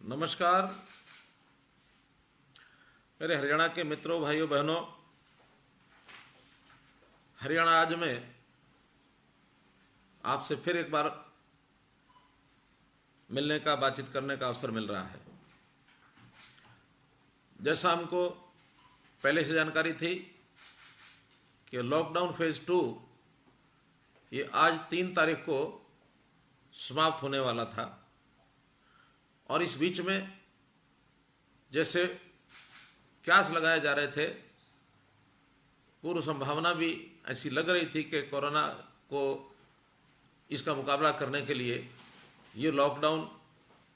नमस्कार मेरे हरियाणा के मित्रों, भाइयों, बहनों। हरियाणा आज में आपसे फिर एक बार मिलने का, बातचीत करने का अवसर मिल रहा है। जैसा हमको पहले से जानकारी थी कि लॉकडाउन फेज 2 ये आज 3 तारीख को समाप्त होने वाला था, और इस बीच में जैसे क्यास लगाए जा रहे थे, पूर्व संभावना भी ऐसी लग रही थी कि कोरोना को, इसका मुकाबला करने के लिए ये लॉकडाउन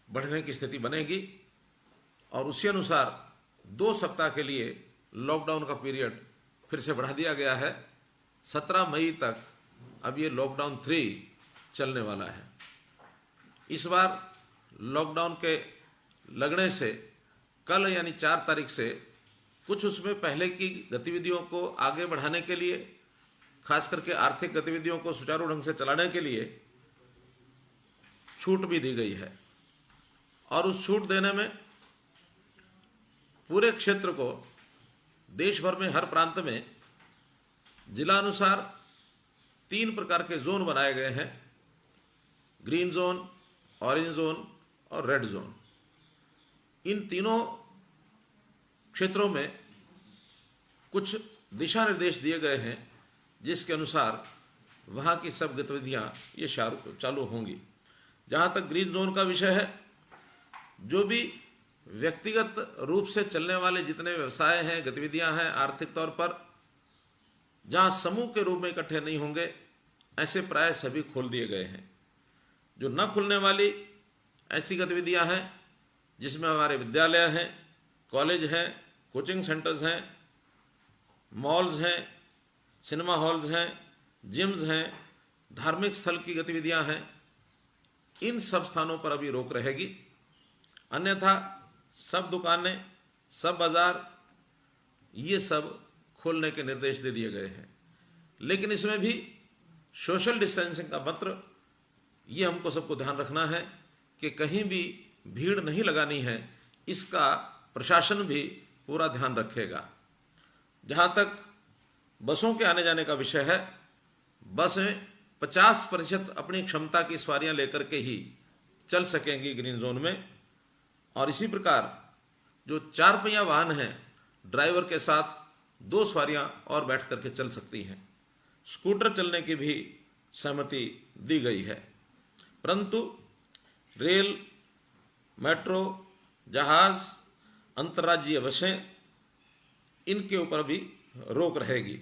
बढ़ने की स्थिति बनेगी, और उसी अनुसार 2 सप्ताह के लिए लॉकडाउन का पीरियड फिर से बढ़ा दिया गया है। 17 मई तक अब ये लॉकडाउन 3 चलने वाला है। इस बार लॉकडाउन के लगने से कल यानी 4 तारीख से कुछ उसमें पहले की गतिविधियों को आगे बढ़ाने के लिए, खास करके आर्थिक गतिविधियों को सुचारू ढंग से चलाने के लिए छूट भी दी गई है। और उस छूट देने में पूरे क्षेत्र को, देश भर में हर प्रांत में जिलानुसार 3 प्रकार के जोन बनाए गए हैं: ग्रीन जोन, ऑरेंज जोन और रेड जोन। इन तीनों क्षेत्रों में कुछ दिशा निर्देश दिए गए हैं, जिसके अनुसार वहाँ की सब गतिविधियाँ ये चालू होंगी। जहाँ तक ग्रीन जोन का विषय है, जो भी व्यक्तिगत रूप से चलने वाले जितने व्यवसाय हैं, गतिविधियाँ हैं, आर्थिक तौर पर जहाँ समूह के रूप में इकट्ठे नहीं होंगे, ऐसे प्राय सभी खोल दिए गए हैं। जो न खुलने वाली ऐसी गतिविधियां हैं जिसमें हमारे विद्यालय हैं, कॉलेज हैं, कोचिंग सेंटर्स हैं, मॉल्स हैं, सिनेमा हॉल्स हैं, जिम्स हैं, धार्मिक स्थल की गतिविधियां हैं, इन सब स्थानों पर अभी रोक रहेगी। अन्यथा सब दुकानें, सब बाजार, ये सब खोलने के निर्देश दे दिए गए हैं। लेकिन इसमें भी सोशल डिस्टेंसिंग का मंत्र, ये हमको सबको ध्यान रखना है कि कहीं भी भीड़ नहीं लगानी है। इसका प्रशासन भी पूरा ध्यान रखेगा। जहाँ तक बसों के आने जाने का विषय है, बसें 50% अपनी क्षमता की सवारियाँ लेकर के ही चल सकेंगी ग्रीन जोन में। और इसी प्रकार जो 4 पहिया वाहन हैं, ड्राइवर के साथ 2 सवारियाँ और बैठ करके चल सकती हैं। स्कूटर चलने की भी सहमति दी गई है, परंतु रेल, मेट्रो, जहाज, अंतर्राज्यीय बसें, इनके ऊपर भी रोक रहेगी।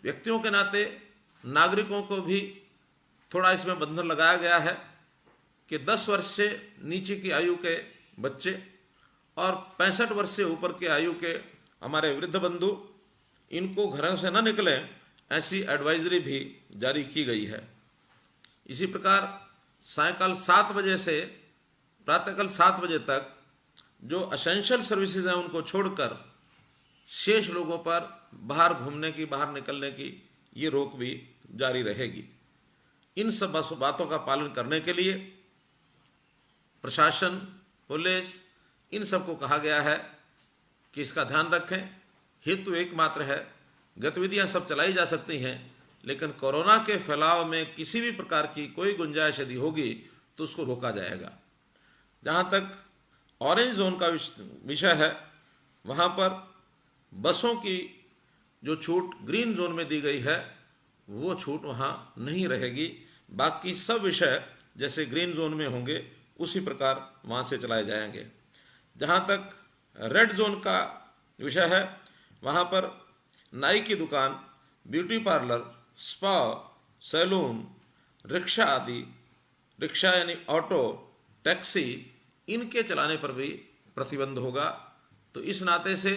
व्यक्तियों के नाते नागरिकों को भी थोड़ा इसमें बंधन लगाया गया है कि 10 वर्ष से नीचे की आयु के बच्चे और 65 वर्ष से ऊपर के आयु के हमारे वृद्ध बंधु, इनको घरों से न निकलें, ऐसी एडवाइजरी भी जारी की गई है। इसी प्रकार सायंकाल 7 बजे से प्रातःकाल 7 बजे तक जो एसेंशियल सर्विसेज हैं, उनको छोड़कर शेष लोगों पर बाहर घूमने की, बाहर निकलने की ये रोक भी जारी रहेगी। इन सब बातों का पालन करने के लिए प्रशासन, पुलिस, इन सबको कहा गया है कि इसका ध्यान रखें। हेतु एकमात्र है, गतिविधियां सब चलाई जा सकती हैं, लेकिन कोरोना के फैलाव में किसी भी प्रकार की कोई गुंजाइश यदि होगी तो उसको रोका जाएगा। जहाँ तक ऑरेंज जोन का विषय है, वहाँ पर बसों की जो छूट ग्रीन जोन में दी गई है, वो छूट वहाँ नहीं रहेगी। बाकी सब विषय जैसे ग्रीन जोन में होंगे, उसी प्रकार वहाँ से चलाए जाएंगे। जहाँ तक रेड जोन का विषय है, वहाँ पर नाई की दुकान, beauty parlour, spa, salon, rickshaw आदि, रिक्शा यानी ऑटो, टैक्सी, इनके चलाने पर भी प्रतिबंध होगा। तो इस नाते से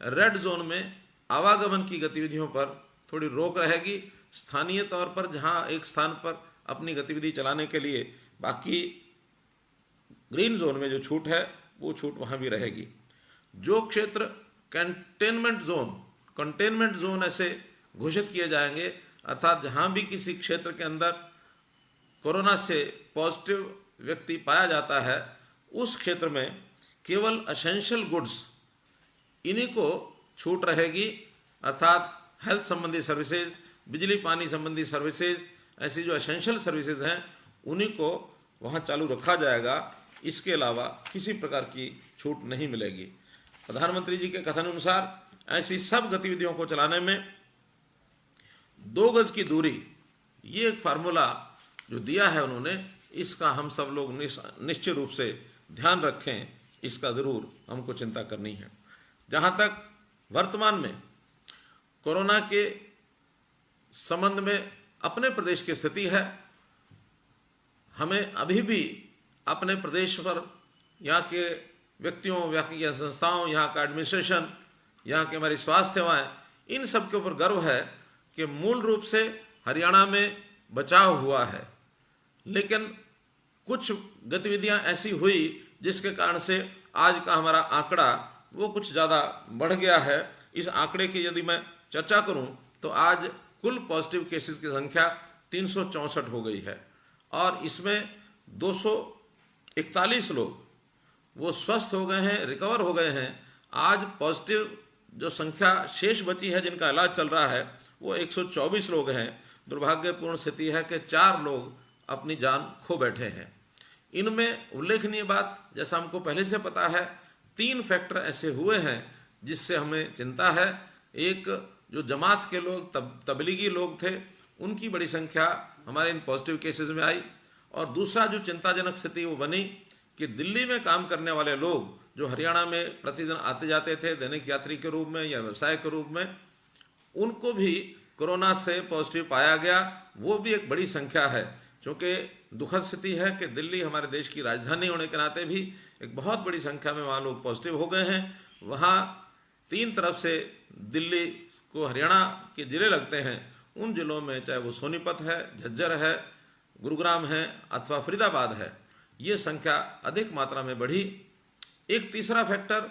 रेड जोन में आवागमन की गतिविधियों पर थोड़ी रोक रहेगी, स्थानीय तौर पर जहाँ एक स्थान पर अपनी गतिविधि चलाने के लिए। बाकी ग्रीन जोन में जो छूट है, वो छूट वहाँ भी रहेगी। जो क्षेत्र कंटेनमेंट जोन ऐसे घोषित किए जाएंगे, अर्थात जहाँ भी किसी क्षेत्र के अंदर कोरोना से पॉजिटिव व्यक्ति पाया जाता है, उस क्षेत्र में केवल एसेंशियल गुड्स इन्हीं को छूट रहेगी, अर्थात हेल्थ संबंधी सर्विसेज, बिजली पानी संबंधी सर्विसेज, ऐसी जो एसेंशियल सर्विसेज हैं उन्हीं को वहाँ चालू रखा जाएगा। इसके अलावा किसी प्रकार की छूट नहीं मिलेगी। प्रधानमंत्री जी के कथन अनुसार ऐसी सब गतिविधियों को चलाने में 2 गज की दूरी, ये एक फार्मूला जो दिया है उन्होंने, इसका हम सब लोग निश्चित रूप से ध्यान रखें, इसका ज़रूर हमको चिंता करनी है। जहाँ तक वर्तमान में कोरोना के संबंध में अपने प्रदेश की स्थिति है, हमें अभी भी अपने प्रदेश पर यहाँ के व्यक्तियों, यहाँ की संस्थाओं, यहाँ का एडमिनिस्ट्रेशन, यहाँ की हमारी स्वास्थ्य सेवाएं, इन सब के ऊपर गर्व है कि मूल रूप से हरियाणा में बचाव हुआ है। लेकिन कुछ गतिविधियां ऐसी हुई जिसके कारण से आज का हमारा आंकड़ा वो कुछ ज़्यादा बढ़ गया है। इस आंकड़े की यदि मैं चर्चा करूं तो आज कुल पॉजिटिव केसेस की संख्या 364 हो गई है और इसमें 241 लोग वो स्वस्थ हो गए हैं, रिकवर हो गए हैं। आज पॉजिटिव जो संख्या शेष बची है जिनका इलाज चल रहा है वो 124 लोग हैं। दुर्भाग्यपूर्ण स्थिति है कि 4 लोग अपनी जान खो बैठे हैं। इनमें उल्लेखनीय बात, जैसा हमको पहले से पता है, 3 फैक्टर ऐसे हुए हैं जिससे हमें चिंता है। एक जो जमात के लोग, तबलीगी लोग थे, उनकी बड़ी संख्या हमारे इन पॉजिटिव केसेस में आई। और दूसरा जो चिंताजनक स्थिति वो बनी कि दिल्ली में काम करने वाले लोग जो हरियाणा में प्रतिदिन आते जाते थे दैनिक यात्री के रूप में या व्यवसाय के रूप में, उनको भी कोरोना से पॉजिटिव पाया गया। वो भी एक बड़ी संख्या है, क्योंकि दुखद स्थिति है कि दिल्ली हमारे देश की राजधानी होने के नाते भी एक बहुत बड़ी संख्या में वहाँ लोग पॉजिटिव हो गए हैं। वहाँ 3 तरफ से दिल्ली को हरियाणा के ज़िले लगते हैं, उन ज़िलों में चाहे वो सोनीपत है, झज्जर है, गुरुग्राम है अथवा फरीदाबाद है, ये संख्या अधिक मात्रा में बढ़ी। एक तीसरा फैक्टर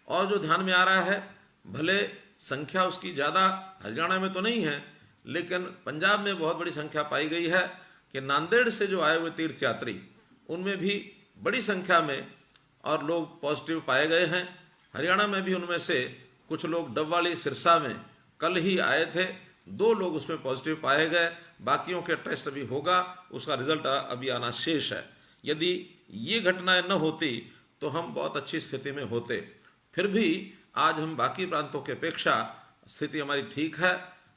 और जो ध्यान में आ रहा है, भले संख्या उसकी ज़्यादा हरियाणा में तो नहीं है, लेकिन पंजाब में बहुत बड़ी संख्या पाई गई है कि नांदेड़ से जो आए हुए तीर्थयात्री, उनमें भी बड़ी संख्या में और लोग पॉजिटिव पाए गए हैं। हरियाणा में भी उनमें से कुछ लोग डबवाली सिरसा में कल ही आए थे, 2 लोग उसमें पॉजिटिव पाए गए। बाकियों के टेस्ट अभी होगा, उसका रिजल्ट अभी आना शेष है। यदि ये घटनाएं न होती तो हम बहुत अच्छी स्थिति में होते। फिर भी आज हम बाकी प्रांतों की अपेक्षा स्थिति हमारी ठीक है।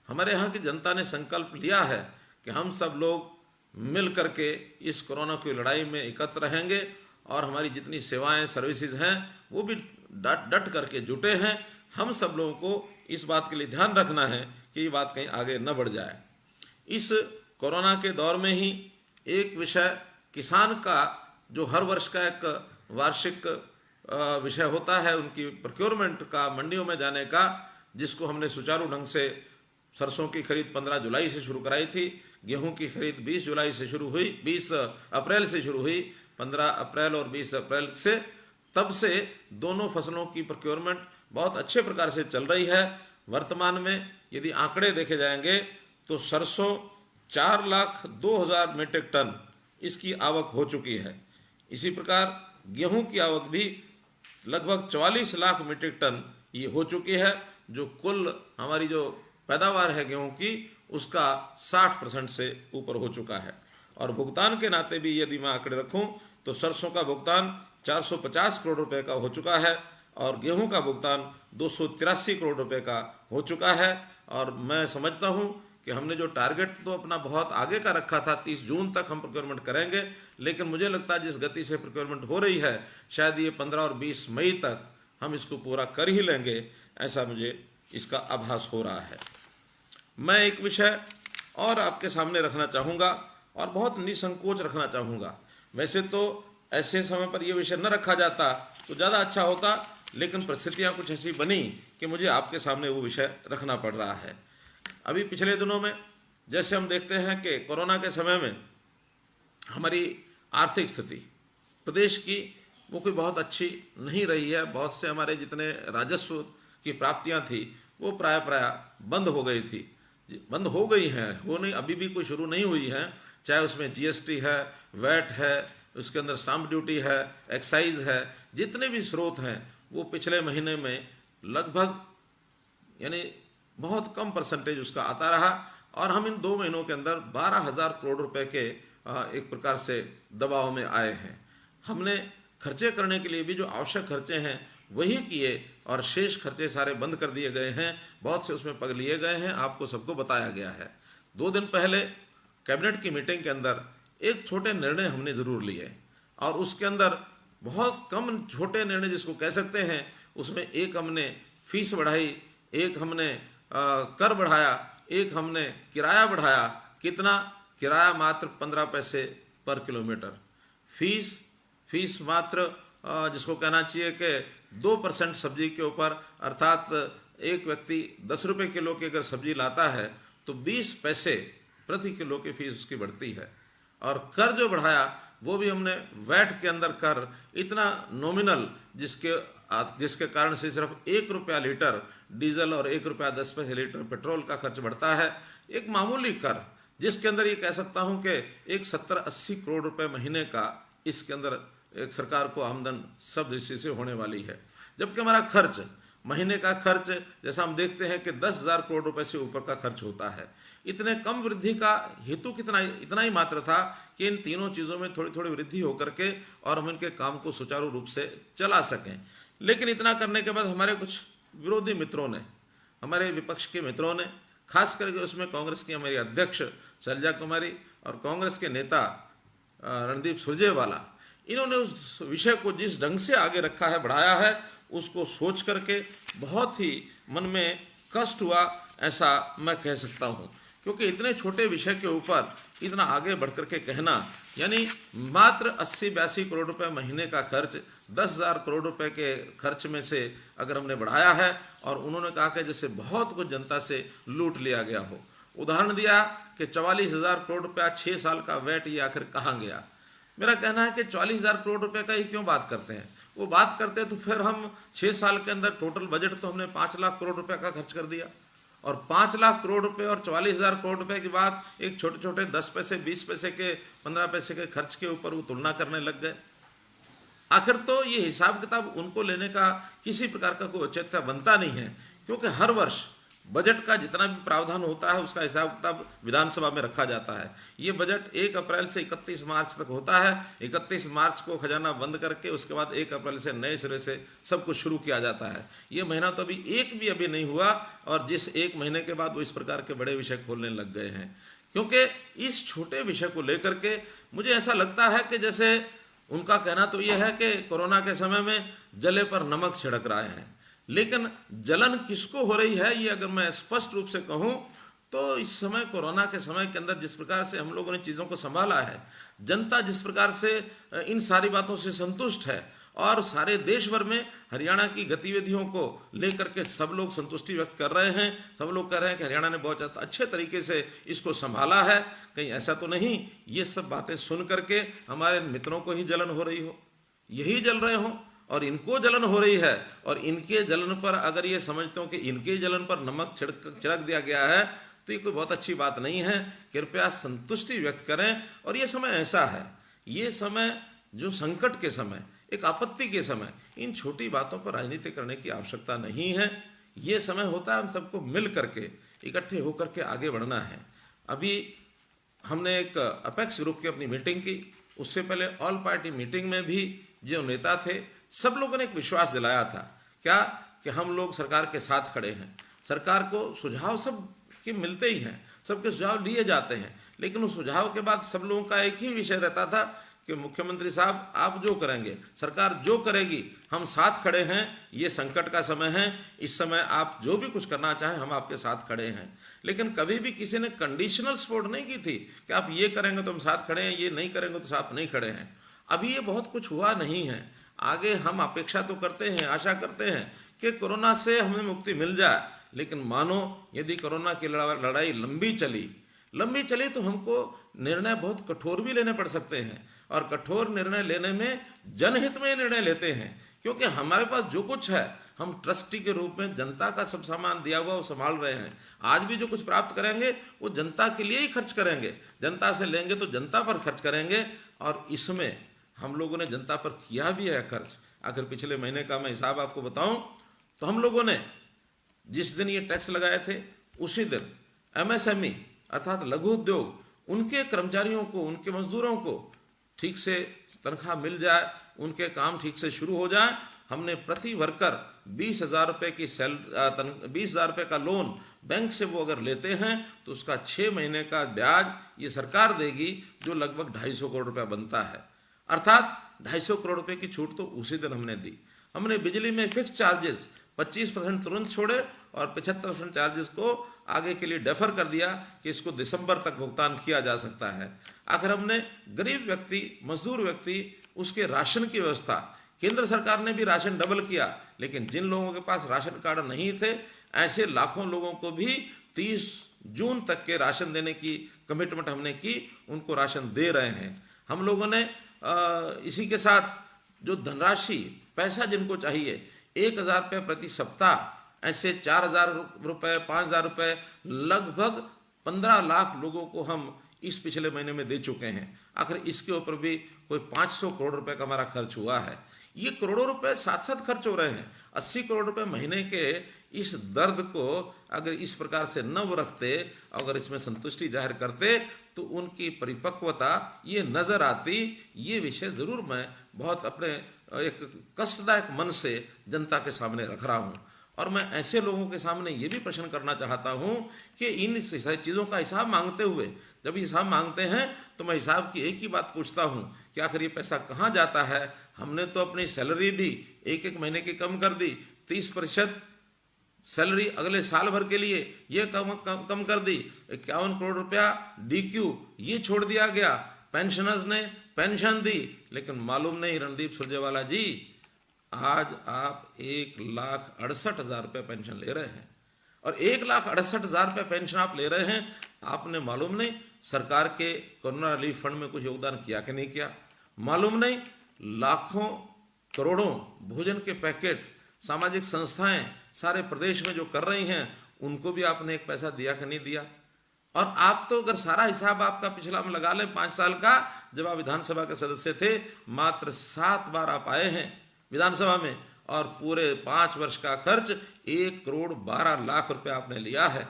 हमारे यहाँ की जनता ने संकल्प लिया है कि हम सब लोग मिल करके इस कोरोना की लड़ाई में एकत्र रहेंगे और हमारी जितनी सेवाएं, सर्विसेज हैं वो भी डट करके जुटे हैं। हम सब लोगों को इस बात के लिए ध्यान रखना है कि ये बात कहीं आगे न बढ़ जाए। इस कोरोना के दौर में ही एक विषय किसान का, जो हर वर्ष का एक वार्षिक विषय होता है उनकी प्रोक्योरमेंट का, मंडियों में जाने का, जिसको हमने सुचारू ढंग से, सरसों की खरीद 15 जुलाई से शुरू कराई थी, गेहूं की खरीद 20 जुलाई से शुरू हुई, 20 अप्रैल से शुरू हुई, 15 अप्रैल और 20 अप्रैल से, तब से दोनों फसलों की प्रोक्योरमेंट बहुत अच्छे प्रकार से चल रही है। वर्तमान में यदि आंकड़े देखे जाएंगे तो सरसों 4,02,000 मीट्रिक टन इसकी आवक हो चुकी है। इसी प्रकार गेहूं की आवक भी लगभग 44 लाख मीट्रिक टन ये हो चुकी है, जो कुल हमारी जो पैदावार है गेहूं की उसका 60% से ऊपर हो चुका है। और भुगतान के नाते भी यदि मैं आंकड़े रखूं तो सरसों का भुगतान 450 करोड़ रुपए का हो चुका है और गेहूं का भुगतान 283 करोड़ रुपए का हो चुका है। और मैं समझता हूं कि हमने जो टारगेट तो अपना बहुत आगे का रखा था, 30 जून तक हम प्रोक्योरमेंट करेंगे, लेकिन मुझे लगता है जिस गति से प्रोक्योरमेंट हो रही है शायद ये 15 और 20 मई तक हम इसको पूरा कर ही लेंगे, ऐसा मुझे इसका आभास हो रहा है। मैं एक विषय और आपके सामने रखना चाहूँगा और बहुत निसंकोच रखना चाहूँगा। वैसे तो ऐसे समय पर यह विषय न रखा जाता तो ज़्यादा अच्छा होता, लेकिन परिस्थितियाँ कुछ ऐसी बनी कि मुझे आपके सामने वो विषय रखना पड़ रहा है। अभी पिछले दिनों में जैसे हम देखते हैं कि कोरोना के समय में हमारी आर्थिक स्थिति प्रदेश की वो कोई बहुत अच्छी नहीं रही है। बहुत से हमारे जितने राजस्व की प्राप्तियां थी वो प्राय बंद हो गई थी, बंद हो गई हैं, वो नहीं, अभी भी कोई शुरू नहीं हुई है। चाहे उसमें जीएसटी है, वैट है, उसके अंदर स्टाम्प ड्यूटी है, एक्साइज है, जितने भी स्रोत हैं वो पिछले महीने में लगभग यानी बहुत कम परसेंटेज उसका आता रहा और हम इन 2 महीनों के अंदर 12,000 करोड़ रुपए के एक प्रकार से दबाव में आए हैं। हमने खर्चे करने के लिए भी जो आवश्यक खर्चे हैं वही किए और शेष खर्चे सारे बंद कर दिए गए हैं, बहुत से उसमें पग लिए गए हैं, आपको सबको बताया गया है। 2 दिन पहले कैबिनेट की मीटिंग के अंदर एक छोटे निर्णय हमने ज़रूर लिए और उसके अंदर बहुत कम छोटे निर्णय जिसको कह सकते हैं, उसमें एक हमने फीस बढ़ाई, एक हमने कर बढ़ाया, एक हमने किराया बढ़ाया। कितना? किराया मात्र 15 पैसे पर किलोमीटर, फीस मात्र जिसको कहना चाहिए कि 2% सब्जी के ऊपर, अर्थात एक व्यक्ति 10 रुपये किलो की अगर सब्जी लाता है तो 20 पैसे प्रति किलो की फीस उसकी बढ़ती है। और कर जो बढ़ाया वो भी हमने वैट के अंदर कर इतना नॉमिनल जिसके कारण से सिर्फ 1 रुपया लीटर डीजल और 1 रुपया 10 पैसे लीटर पेट्रोल का खर्च बढ़ता है। एक मामूली कर जिसके अंदर ये कह सकता हूँ कि एक 70-80 करोड़ रुपए महीने का इसके अंदर एक सरकार को आमदन सब दृष्टि से होने वाली है। जबकि हमारा खर्च, महीने का खर्च जैसा हम देखते हैं कि 10,000 करोड़ रुपए से ऊपर का खर्च होता है। इतने कम वृद्धि का हेतु इतना ही मात्र था कि इन तीनों चीज़ों में थोड़ी थोड़ी वृद्धि होकर के और हम इनके काम को सुचारू रूप से चला सकें। लेकिन इतना करने के बाद हमारे कुछ विरोधी मित्रों ने, हमारे विपक्ष के मित्रों ने, खास करके उसमें कांग्रेस की हमारी अध्यक्ष शैलजा कुमारी और कांग्रेस के नेता रणदीप सुरजेवाला, इन्होंने उस विषय को जिस ढंग से आगे रखा है, बढ़ाया है, उसको सोच करके बहुत ही मन में कष्ट हुआ, ऐसा मैं कह सकता हूँ। क्योंकि इतने छोटे विषय के ऊपर इतना आगे बढ़ करके कहना, यानी मात्र 80-82 करोड़ रुपए महीने का खर्च 10,000 करोड़ रुपए के खर्च में से अगर हमने बढ़ाया है और उन्होंने कहा कि जैसे बहुत कुछ जनता से लूट लिया गया हो। उदाहरण दिया कि 44,000 करोड़ रुपया 6 साल का वैट ये आखिर कहाँ गया। मेरा कहना है कि 44,000 करोड़ रुपए का ही क्यों बात करते हैं। वो बात करते तो फिर हम 6 साल के अंदर टोटल बजट तो हमने 5 लाख करोड़ रुपए का खर्च कर दिया और 5 लाख करोड़ रुपए और 44,000 करोड़ रुपए की बात एक छोटे छोटे 10 पैसे, 20 पैसे के, 15 पैसे के खर्च के ऊपर वो तुलना करने लग गए। आखिर तो ये हिसाब किताब उनको लेने का किसी प्रकार का कोई औचित्य बनता नहीं है, क्योंकि हर वर्ष बजट का जितना भी प्रावधान होता है उसका हिसाब किताब विधानसभा में रखा जाता है। ये बजट 1 अप्रैल से 31 मार्च तक होता है। 31 मार्च को खजाना बंद करके उसके बाद 1 अप्रैल से नए सिरे से सब कुछ शुरू किया जाता है। ये महीना तो अभी नहीं हुआ और जिस 1 महीने के बाद वो इस प्रकार के बड़े विषय खोलने लग गए हैं। क्योंकि इस छोटे विषय को लेकर के मुझे ऐसा लगता है कि जैसे उनका कहना तो ये है कि कोरोना के समय में जले पर नमक छिड़क रहे हैं, लेकिन जलन किसको हो रही है ये अगर मैं स्पष्ट रूप से कहूं तो इस समय कोरोना के समय के अंदर जिस प्रकार से हम लोगों ने चीज़ों को संभाला है, जनता जिस प्रकार से इन सारी बातों से संतुष्ट है और सारे देश भर में हरियाणा की गतिविधियों को लेकर के सब लोग संतुष्टि व्यक्त कर रहे हैं। सब लोग कह रहे हैं कि हरियाणा ने बहुत अच्छे तरीके से इसको संभाला है। कहीं ऐसा तो नहीं ये सब बातें सुन करके हमारे मित्रों को ही जलन हो रही हो, यही जल रहे हों और इनको जलन हो रही है और इनके जलन पर अगर ये समझते हो कि इनके जलन पर नमक छिड़क दिया गया है तो ये कोई बहुत अच्छी बात नहीं है। कृपया संतुष्टि व्यक्त करें। और ये समय ऐसा है, ये समय जो संकट के समय, एक आपत्ति के समय, इन छोटी बातों पर राजनीति करने की आवश्यकता नहीं है। ये समय होता है हम सबको मिल करके इकट्ठे होकर के आगे बढ़ना है। अभी हमने एक अपेक्स ग्रुप की अपनी मीटिंग की, उससे पहले ऑल पार्टी मीटिंग में भी जो नेता थे सब लोगों ने एक विश्वास दिलाया था, क्या कि हम लोग सरकार के साथ खड़े हैं। सरकार को सुझाव सब के मिलते ही हैं, सबके सुझाव लिए जाते हैं, लेकिन उस सुझाव के बाद सब लोगों का एक ही विषय रहता था कि मुख्यमंत्री साहब आप जो करेंगे, सरकार जो करेगी, हम साथ खड़े हैं। ये संकट का समय है, इस समय आप जो भी कुछ करना चाहें हम आपके साथ खड़े हैं। लेकिन कभी भी किसी ने कंडीशनल सपोर्ट नहीं की थी कि आप ये करेंगे तो हम साथ खड़े हैं, ये नहीं करेंगे तो साथ नहीं खड़े हैं। अभी ये बहुत कुछ हुआ नहीं है। आगे हम अपेक्षा तो करते हैं, आशा करते हैं कि कोरोना से हमें मुक्ति मिल जाए, लेकिन मानो यदि कोरोना की लड़ाई लंबी चली तो हमको निर्णय बहुत कठोर भी लेने पड़ सकते हैं। और कठोर निर्णय लेने में जनहित में निर्णय लेते हैं, क्योंकि हमारे पास जो कुछ है हम ट्रस्टी के रूप में जनता का सब सामान दिया हुआ वो संभाल रहे हैं। आज भी जो कुछ प्राप्त करेंगे वो जनता के लिए ही खर्च करेंगे, जनता से लेंगे तो जनता पर खर्च करेंगे। और इसमें हम लोगों ने जनता पर किया भी है खर्च। आखिर पिछले महीने का मैं हिसाब आपको बताऊं तो हम लोगों ने जिस दिन ये टैक्स लगाए थे उसी दिन एमएसएमई अर्थात लघु उद्योग, उनके कर्मचारियों को, उनके मजदूरों को ठीक से तनख्वाह मिल जाए, उनके काम ठीक से शुरू हो जाए। हमने प्रति वर्कर 20,000 रुपये की 20,000 रुपये का लोन बैंक से वो अगर लेते हैं तो उसका 6 महीने का ब्याज ये सरकार देगी, जो लगभग 250 करोड़ रुपया बनता है। अर्थात 250 करोड़ रुपये की छूट तो उसी दिन हमने दी। हमने बिजली में फिक्स चार्जेस 25% तुरंत छोड़े और 75% चार्जेस को आगे के लिए डेफर कर दिया कि इसको दिसंबर तक भुगतान किया जा सकता है। आखिर हमने गरीब व्यक्ति, मजदूर व्यक्ति, उसके राशन की व्यवस्था, केंद्र सरकार ने भी राशन डबल किया, लेकिन जिन लोगों के पास राशन कार्ड नहीं थे ऐसे लाखों लोगों को भी 30 जून तक के राशन देने की कमिटमेंट हमने की, उनको राशन दे रहे हैं। हम लोगों ने इसी के साथ जो धनराशि, पैसा जिनको चाहिए 1,000 रुपये प्रति सप्ताह, ऐसे 4,000 रुपये, 5,000 रुपये, लगभग 15 लाख लोगों को हम इस पिछले महीने में दे चुके हैं। आखिर इसके ऊपर भी कोई 500 करोड़ रुपए का हमारा खर्च हुआ है। ये करोड़ों रुपए साथ साथ खर्च हो रहे हैं। 80 करोड़ रुपए महीने के इस दर्द को अगर इस प्रकार से न वो रखते, अगर इसमें संतुष्टि जाहिर करते तो उनकी परिपक्वता ये नज़र आती। ये विषय ज़रूर मैं बहुत अपने एक कष्टदायक मन से जनता के सामने रख रहा हूँ। और मैं ऐसे लोगों के सामने ये भी प्रश्न करना चाहता हूँ कि इन चीज़ों का हिसाब मांगते हुए, जब हिसाब मांगते हैं तो मैं हिसाब की एक ही बात पूछता हूँ कि आखिर ये पैसा कहाँ जाता है। हमने तो अपनी सैलरी भी एक एक महीने की कम कर दी, 30% सैलरी अगले साल भर के लिए ये कम कर दी, 51 करोड़ रुपया DQ ये छोड़ दिया गया, पेंशनर्स ने पेंशन दी, लेकिन मालूम नहीं रणदीप सुरजेवाला जी, आज आप 1,68,000 रुपये पेंशन ले रहे हैं और 1,68,000 रुपये पेंशन आप ले रहे हैं। आपने मालूम नहीं सरकार के कोरोना रिलीफ फंड में कुछ योगदान किया कि नहीं किया, मालूम नहीं लाखों करोड़ों भोजन के पैकेट सामाजिक संस्थाएं सारे प्रदेश में जो कर रही हैं उनको भी आपने एक पैसा दिया कि नहीं दिया। और आप तो अगर सारा हिसाब आपका पिछला हम लगा लें 5 साल का, जब आप विधानसभा के सदस्य थे मात्र 7 बार आप आए हैं विधानसभा में और पूरे 5 वर्ष का खर्च 1,12,00,000 रुपये आपने लिया है।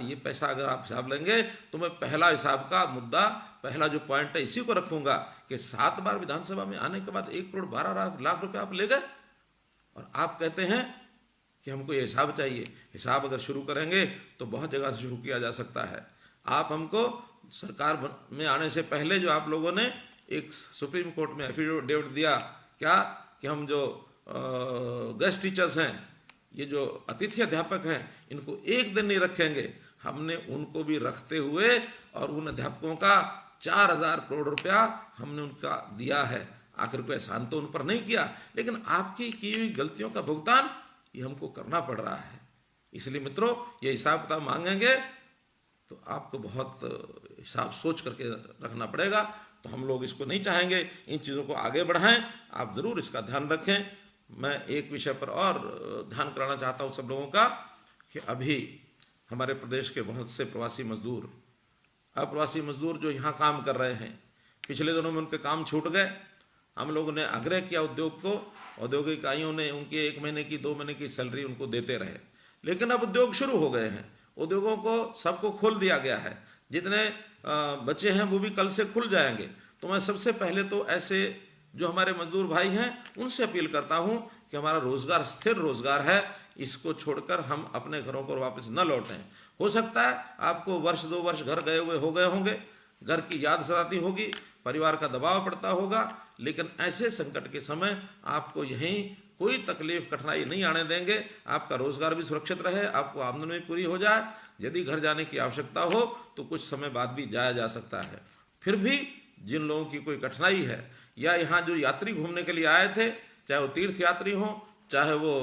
ये पैसा अगर आप हिसाब लेंगे तो मैं पहला हिसाब का मुद्दा, पहला जो पॉइंट है इसी को रखूंगा कि 7 बार विधानसभा में आने के बाद 1,12,00,000 रुपये आप ले गए और आप कहते हैं कि हमको ये हिसाब चाहिए। हिसाब अगर शुरू करेंगे तो बहुत जगह से शुरू किया जा सकता है। आप हमको सरकार में आने से पहले जो आप लोगों ने एक सुप्रीम कोर्ट में एफिडेविट दिया क्या कि हम जो गेस्ट टीचर्स हैं, ये जो अतिथि अध्यापक हैं, इनको एक दिन नहीं रखेंगे। हमने उनको भी रखते हुए और उन अध्यापकों का 4,000 करोड़ रुपया हमने उनका दिया है। आखिर कोई एहसान तो उन पर नहीं किया, लेकिन आपकी की हुई गलतियों का भुगतान ये हमको करना पड़ रहा है। इसलिए मित्रों, ये हिसाब किताब मांगेंगे तो आपको बहुत हिसाब सोच करके रखना पड़ेगा। तो हम लोग इसको नहीं चाहेंगे, इन चीज़ों को आगे बढ़ाएं। आप ज़रूर इसका ध्यान रखें। मैं एक विषय पर और ध्यान कराना चाहता हूँ सब लोगों का कि अभी हमारे प्रदेश के बहुत से प्रवासी मजदूर, अप्रवासी मजदूर जो यहाँ काम कर रहे हैं, पिछले दिनों में उनके काम छूट गए। हम लोगों ने आग्रह किया उद्योग को, औद्योगिक इकाइयों ने उनके 1 महीने की 2 महीने की सैलरी उनको देते रहे, लेकिन अब उद्योग शुरू हो गए हैं। उद्योगों को सबको खोल दिया गया है, जितने बचे हैं वो भी कल से खुल जाएंगे। तो मैं सबसे पहले तो ऐसे जो हमारे मजदूर भाई हैं उनसे अपील करता हूं कि हमारा रोजगार स्थिर रोजगार है, इसको छोड़कर हम अपने घरों को वापस न लौटें। हो सकता है आपको 1-2 वर्ष घर गए हुए हो गए होंगे, घर की याद सताती होगी, परिवार का दबाव पड़ता होगा, लेकिन ऐसे संकट के समय आपको यहीं कोई तकलीफ कठिनाई नहीं आने देंगे। आपका रोजगार भी सुरक्षित रहे, आपको आमदनी भी पूरी हो जाए। यदि घर जाने की आवश्यकता हो तो कुछ समय बाद भी जाया जा सकता है। फिर भी जिन लोगों की कोई कठिनाई है या यहाँ जो यात्री घूमने के लिए आए थे, चाहे वो तीर्थ यात्री हों चाहे वो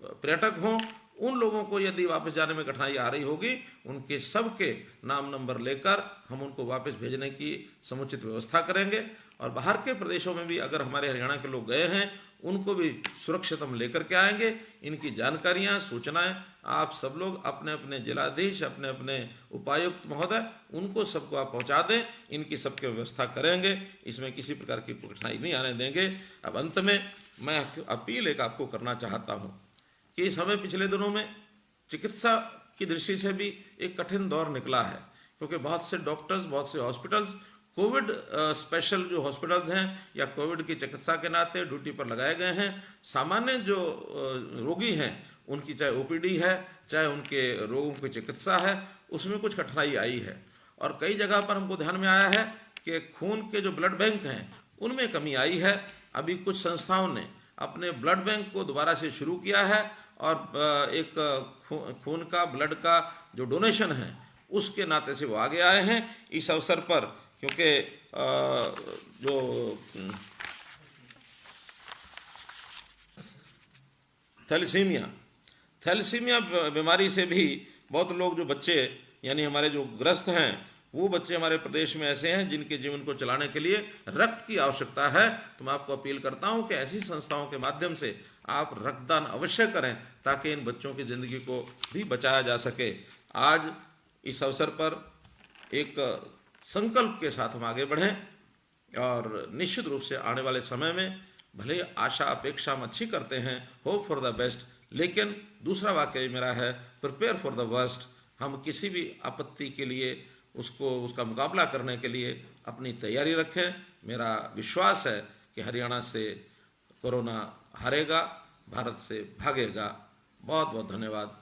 पर्यटक हों, उन लोगों को यदि वापस जाने में कठिनाई आ रही होगी, उनके सबके नाम नंबर लेकर हम उनको वापस भेजने की समुचित व्यवस्था करेंगे। और बाहर के प्रदेशों में भी अगर हमारे हरियाणा के लोग गए हैं उनको भी सुरक्षित हम लेकर के आएंगे। इनकी जानकारियां, सूचनाएं आप सब लोग अपने अपने जिलाधीश, अपने अपने उपायुक्त महोदय, उनको सबको आप पहुंचा दें। इनकी सबकी व्यवस्था करेंगे, इसमें किसी प्रकार की कठिनाई नहीं आने देंगे। अब अंत में मैं अपील एक आपको करना चाहता हूं कि इस समय पिछले दिनों में चिकित्सा की दृष्टि से भी एक कठिन दौर निकला है, क्योंकि बहुत से डॉक्टर्स, बहुत से हॉस्पिटल्स कोविड स्पेशल जो हॉस्पिटल्स हैं या कोविड की चिकित्सा के नाते ड्यूटी पर लगाए गए हैं। सामान्य जो रोगी हैं उनकी चाहे ओपीडी है, चाहे उनके रोगों की चिकित्सा है, उसमें कुछ कठिनाई आई है। और कई जगह पर हमको ध्यान में आया है कि खून के जो ब्लड बैंक हैं उनमें कमी आई है। अभी कुछ संस्थाओं ने अपने ब्लड बैंक को दोबारा से शुरू किया है और एक खून का, ब्लड का जो डोनेशन है उसके नाते से वो आगे आए हैं इस अवसर पर, क्योंकि जो थैलेसीमिया बीमारी से भी बहुत लोग, जो बच्चे यानी हमारे जो ग्रस्त हैं, वो बच्चे हमारे प्रदेश में ऐसे हैं जिनके जीवन को चलाने के लिए रक्त की आवश्यकता है। तो मैं आपको अपील करता हूं कि ऐसी संस्थाओं के माध्यम से आप रक्तदान अवश्य करें ताकि इन बच्चों की ज़िंदगी को भी बचाया जा सके। आज इस अवसर पर एक संकल्प के साथ हम आगे बढ़ें और निश्चित रूप से आने वाले समय में भले आशा अपेक्षा हम अच्छी करते हैं, होप फॉर द बेस्ट, लेकिन दूसरा वाक्य मेरा है प्रिपेयर फॉर द वर्स्ट। हम किसी भी आपत्ति के लिए उसका मुकाबला करने के लिए अपनी तैयारी रखें। मेरा विश्वास है कि हरियाणा से कोरोना हारेगा, भारत से भागेगा। बहुत बहुत धन्यवाद।